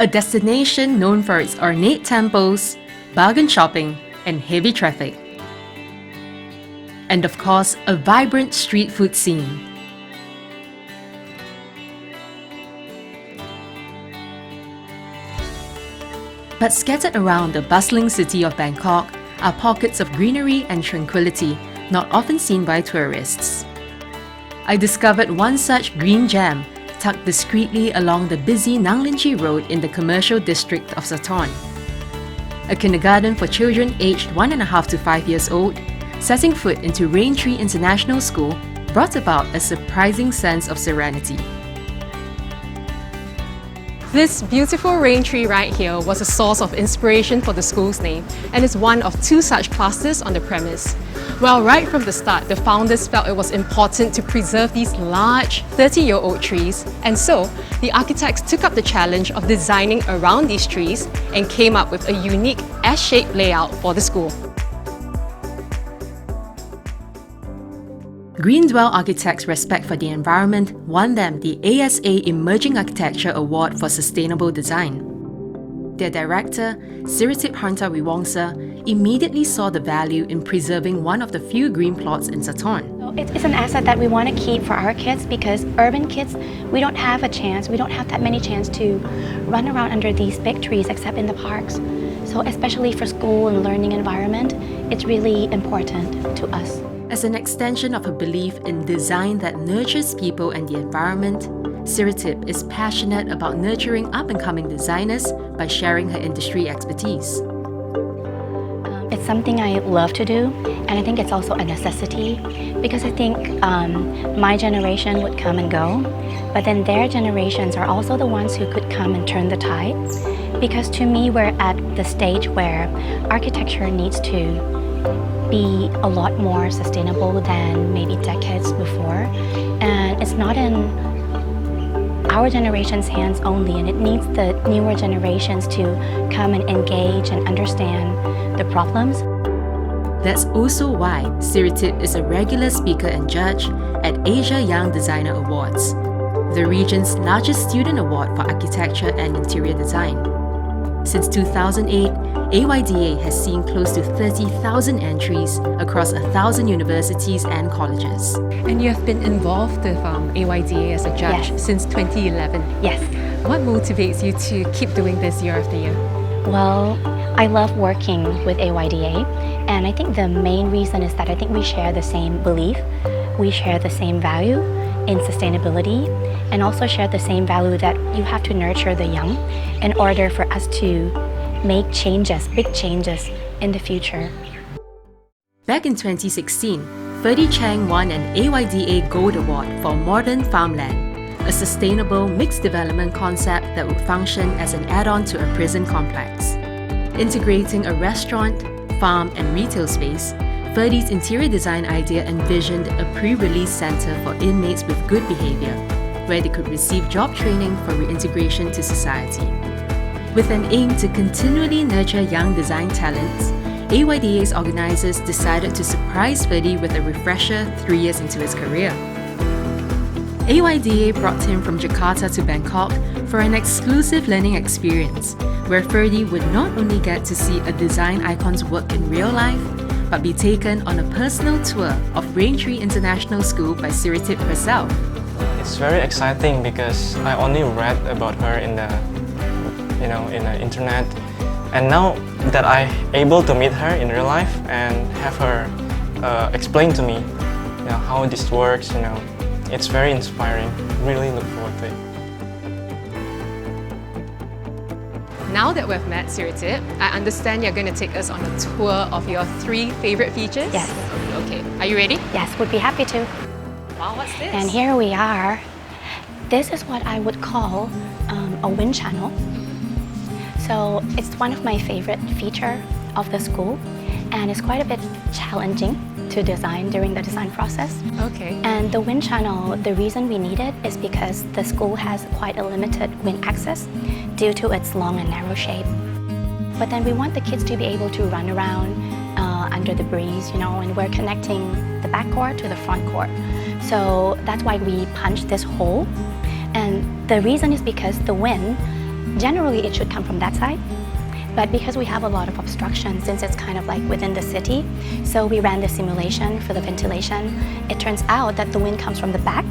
a destination known for its ornate temples, bargain shopping, and heavy traffic. And of course, a vibrant street food scene. But scattered around the bustling city of Bangkok are pockets of greenery and tranquility not often seen by tourists. I discovered one such green gem tucked discreetly along the busy Nang Linji Road in the commercial district of Sathorn. A kindergarten for children aged 1.5 to 5 years old, setting foot into Raintree International School brought about a surprising sense of serenity. This beautiful Raintree right here was a source of inspiration for the school's name and is one of 2 such clusters on the premise. Well, right from the start, the founders felt it was important to preserve these large 30-year-old trees, and so the architects took up the challenge of designing around these trees and came up with a unique S-shaped layout for the school. Greendwell Architects' respect for the environment won them the ASA Emerging Architecture Award for Sustainable Design. Their director, Siritip Harnatweewongsa, immediately saw the value in preserving one of the few green plots in Sathorn. It's an asset that we want to keep for our kids because urban kids, we don't have that many chance to run around under these big trees except in the parks. So especially for school and learning environment, it's really important to us. As an extension of her belief in design that nurtures people and the environment, Siritip is passionate about nurturing up-and-coming designers by sharing her industry expertise. It's something I love to do, and I think it's also a necessity because I think my generation would come and go, but then their generations are also the ones who could come and turn the tide. Because to me, we're at the stage where architecture needs to be a lot more sustainable than maybe decades before, and it's not in our generation's hands only, and it needs the newer generations to come and engage and understand the problems. That's also why Siritip is a regular speaker and judge at Asia Young Designer Awards, the region's largest student award for architecture and interior design. Since 2008, AYDA has seen close to 30,000 entries across 1,000 universities and colleges. And you have been involved with AYDA as a judge since 2011. Yes. What motivates you to keep doing this year after year? Well, I love working with AYDA, and I think the main reason is that I think we share the same belief, we share the same value in sustainability, and also share the same value that you have to nurture the young in order for us to make changes, big changes in the future. Back in 2016, Ferdy Chang won an AYDA Gold Award for Modern Farmland, a sustainable mixed development concept that would function as an add-on to a prison complex. Integrating a restaurant, farm and retail space, Ferdy's interior design idea envisioned a pre-release center for inmates with good behavior, where they could receive job training for reintegration to society. With an aim to continually nurture young design talents, AYDA's organizers decided to surprise Ferdy with a refresher 3 years into his career. AYDA brought him from Jakarta to Bangkok for an exclusive learning experience, where Ferdy would not only get to see a design icon's work in real life, but be taken on a personal tour of Raintree International School by Siritip herself. It's very exciting because I only read about her in the internet, and now that I'm able to meet her in real life and have her explain to me how this works, it's very inspiring. Really look forward to it. Now that we've met Siritip, I understand you're going to take us on a tour of your 3 favorite features? Yes. Okay, are you ready? Yes, would be happy to. Wow, what's this? And here we are. This is what I would call a wind channel. So it's one of my favorite features of the school, and it's quite a bit challenging to design during the design process. Okay. And the wind channel, the reason we need it is because the school has quite a limited wind access due to its long and narrow shape. But then we want the kids to be able to run around under the breeze, and we're connecting the back court to the front court. So that's why we punched this hole. And the reason is because the wind generally it should come from that side. But because we have a lot of obstruction, since it's kind of like within the city, so we ran the simulation for the ventilation. It turns out that the wind comes from the back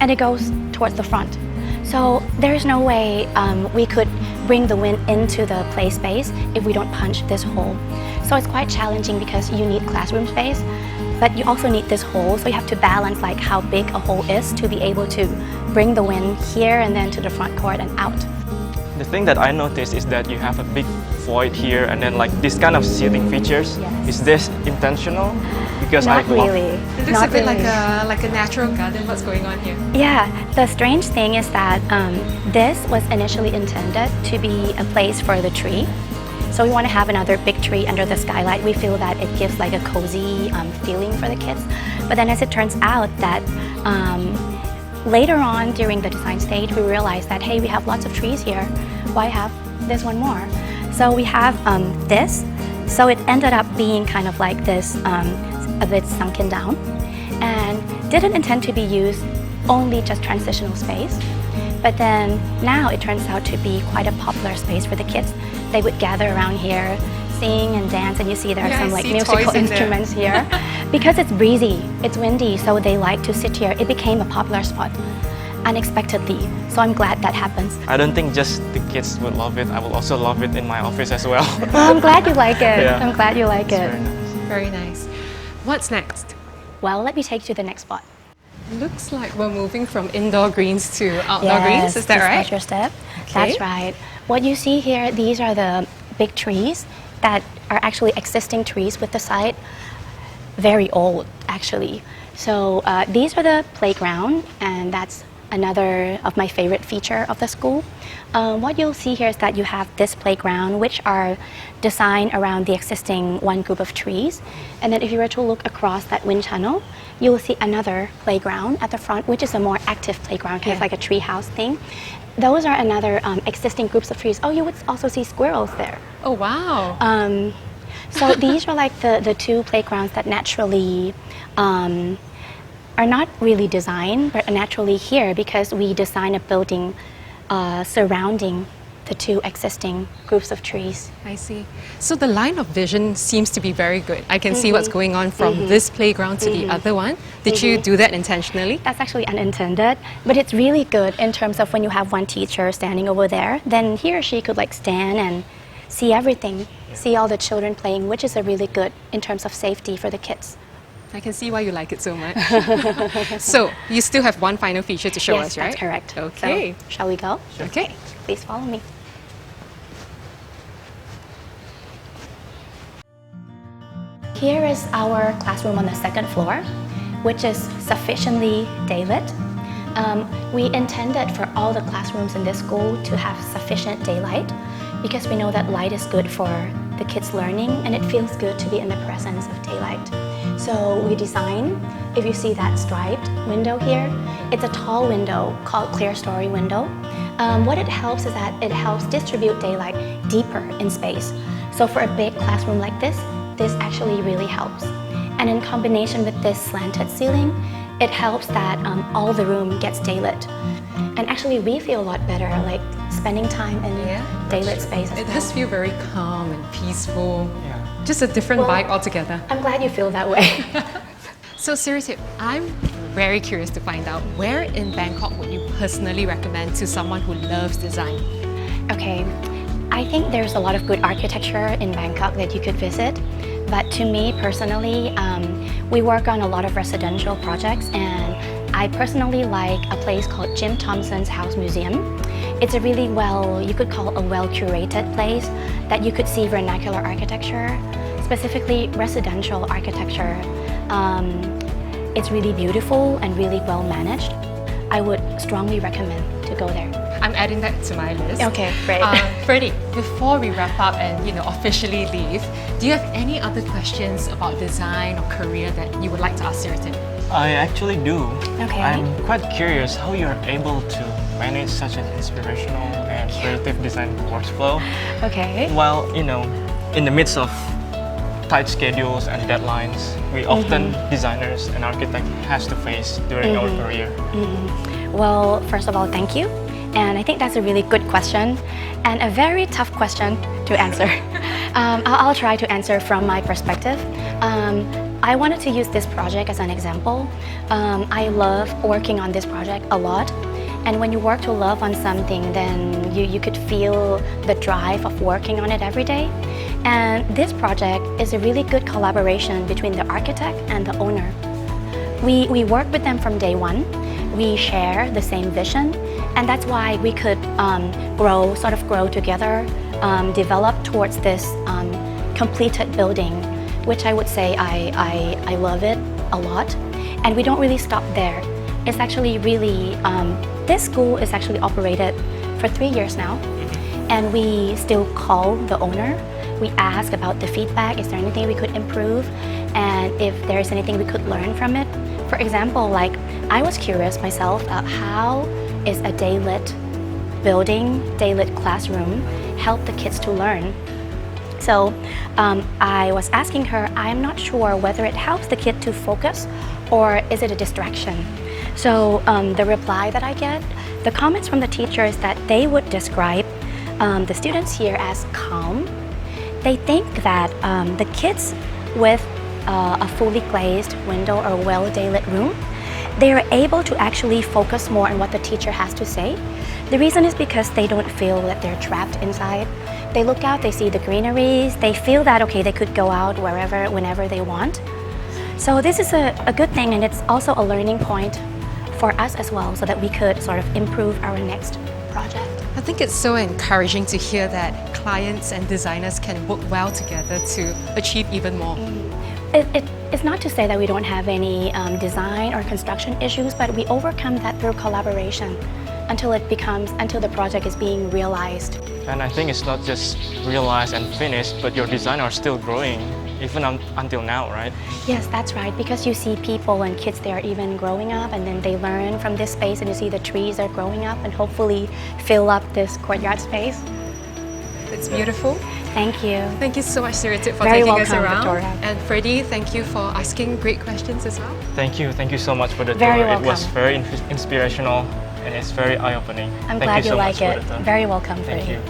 and it goes towards the front. So there's no way we could bring the wind into the play space if we don't punch this hole. So it's quite challenging because you need classroom space, but you also need this hole, so you have to balance like how big a hole is to be able to bring the wind here and then to the front court and out. The thing that I noticed is that you have a big void here, and then like this kind of seating features. Yes. Is this intentional? Because Not I love really. It looks Not a bit really. like a natural garden. What's going on here? Yeah, the strange thing is that this was initially intended to be a place for the tree. So we want to have another big tree under the skylight. We feel that it gives like a cozy feeling for the kids. But then as it turns out that later on during the design stage, we realized that, hey, we have lots of trees here. Why have this one more? So we have this. So it ended up being kind of like this, a bit sunken down, and didn't intend to be used only just transitional space. But then now it turns out to be quite a popular space for the kids. They would gather around here, sing and dance, and you see there are some like musical instruments here. Because it's breezy, it's windy, so they like to sit here. It became a popular spot unexpectedly. So I'm glad that happens. I don't think just the kids would love it. I will also love it in my office as well. Well, I'm glad you like it. Yeah. I'm glad you like It's it. very nice. Very nice. What's next? Well, let me take you to the next spot. Looks like we're moving from indoor greens to outdoor greens. Is that this right? was your step. Okay. That's right. What you see here, these are the big trees that are actually existing trees with the site. Very old, actually. So these are the playground, and that's another of my favorite feature of the school. What you'll see here is that you have this playground, which are designed around the existing one group of trees. And then if you were to look across that wind tunnel, you will see another playground at the front, which is a more active playground, kind of like a tree house thing. Those are another existing groups of trees. Oh, you would also see squirrels there. Oh, wow. So these are like the two playgrounds that naturally are not really designed, but are naturally here because we design a building surrounding the two existing groups of trees. I see. So the line of vision seems to be very good. I can see what's going on from this playground to the other one. Did you do that intentionally? That's actually unintended, but it's really good in terms of when you have one teacher standing over there, then he or she could like stand and see everything, see all the children playing, which is a really good in terms of safety for the kids. I can see why you like it so much. So you still have one final feature to show us, right? That's correct. Okay. So, shall we go? Okay. Please follow me. Here is our classroom on the second floor, which is sufficiently daylit. We intended for all the classrooms in this school to have sufficient daylight because we know that light is good for the kids' learning and it feels good to be in the presence of daylight. So we designed, if you see that striped window here, it's a tall window called clear story window. What it helps is that it helps distribute daylight deeper in space. So for a big classroom like this actually really helps. And in combination with this slanted ceiling, it helps that all the room gets daylit. And actually we feel a lot better like spending time in daylit space as It well. does feel very calm and peaceful. Yeah. Just a different Well, vibe altogether. I'm glad you feel that way. So Siritip, I'm very curious to find out where in Bangkok would you personally recommend to someone who loves design? Okay, I think there's a lot of good architecture in Bangkok that you could visit. But to me personally, we work on a lot of residential projects, and I personally like a place called Jim Thompson's House Museum. It's a really you could call a well-curated place that you could see vernacular architecture, specifically residential architecture. It's really beautiful and really well managed. I would strongly recommend to go there. I'm adding that to my list. Okay, great. Freddie, before we wrap up and officially leave, do you have any other questions about design or career that you would like to ask Siritip? I actually do. Okay. I'm quite curious how you're able to manage such an inspirational and creative design workflow Okay. while, in the midst of tight schedules and deadlines we often designers and architects has to face during our career. Well, first of all, thank you. And I think that's a really good question and a very tough question to answer. I'll try to answer from my perspective. I wanted to use this project as an example. I love working on this project a lot. And when you work to love on something, then you could feel the drive of working on it every day. And this project is a really good collaboration between the architect and the owner. We work with them from day one. We share the same vision, and that's why we could grow together, develop towards this completed building, which I would say I love it a lot. And we don't really stop there. It's actually really, this school is actually operated for 3 years now, and we still call the owner. We ask about the feedback, is there anything we could improve, and if there is anything we could learn from it. For example, like I was curious myself about how is a day-lit building, day-lit classroom help the kids to learn. So I was asking her, I'm not sure whether it helps the kid to focus or is it a distraction. So the reply that I get, the comments from the teachers that they would describe the students here as calm. They think that the kids with a fully glazed window or well daylit room, they are able to actually focus more on what the teacher has to say. The reason is because they don't feel that they're trapped inside. They look out, they see the greeneries, they feel that, okay, they could go out wherever, whenever they want. So this is a good thing, and it's also a learning point for us as well, so that we could sort of improve our next project. I think it's so encouraging to hear that clients and designers can work well together to achieve even more. It's not to say that we don't have any design or construction issues, but we overcome that through collaboration until the project is being realized. And I think it's not just realized and finished, but your design are still growing, even until now, right? Yes, that's right, because you see people and kids, they are even growing up, and then they learn from this space, and you see the trees are growing up and hopefully fill up this courtyard space. It's beautiful. Thank you. Thank you so much, Siritip, for Very taking us welcome, around. Victoria. And Freddie, thank you for asking great questions as well. Thank you so much for the Very tour. welcome. It was very inspirational and it's very eye-opening. I'm Thank glad you you so like much it. for the tour. Very welcome, Thank Freddie. you.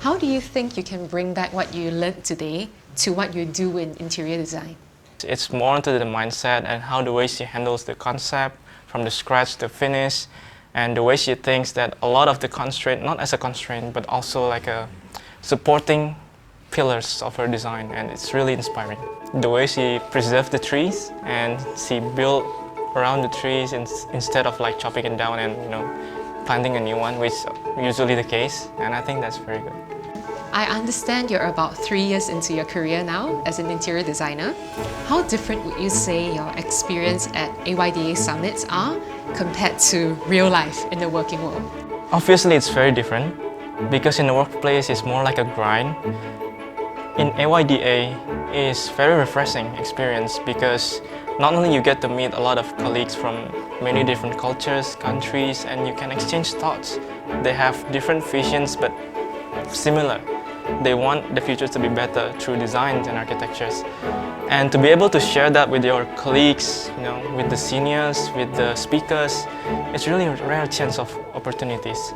How do you think you can bring back what you learned today to what you do in interior design? It's more into the mindset and how the way she handles the concept from the scratch to finish, and the way she thinks that a lot of the constraint, not as a constraint, but also like a supporting pillars of her design, and it's really inspiring. The way she preserved the trees and she built around the trees instead of like chopping it down and planting a new one, which is usually the case, and I think that's very good. I understand you're about 3 years into your career now as an interior designer. How different would you say your experience at AYDA summits are compared to real life in the working world? Obviously, it's very different because in the workplace it's more like a grind. In AYDA, it's very refreshing experience because not only you get to meet a lot of colleagues from many different cultures, countries, and you can exchange thoughts. They have different visions but similar. They want the future to be better through designs and architectures. And to be able to share that with your colleagues, with the seniors, with the speakers, it's really a rare chance of opportunities.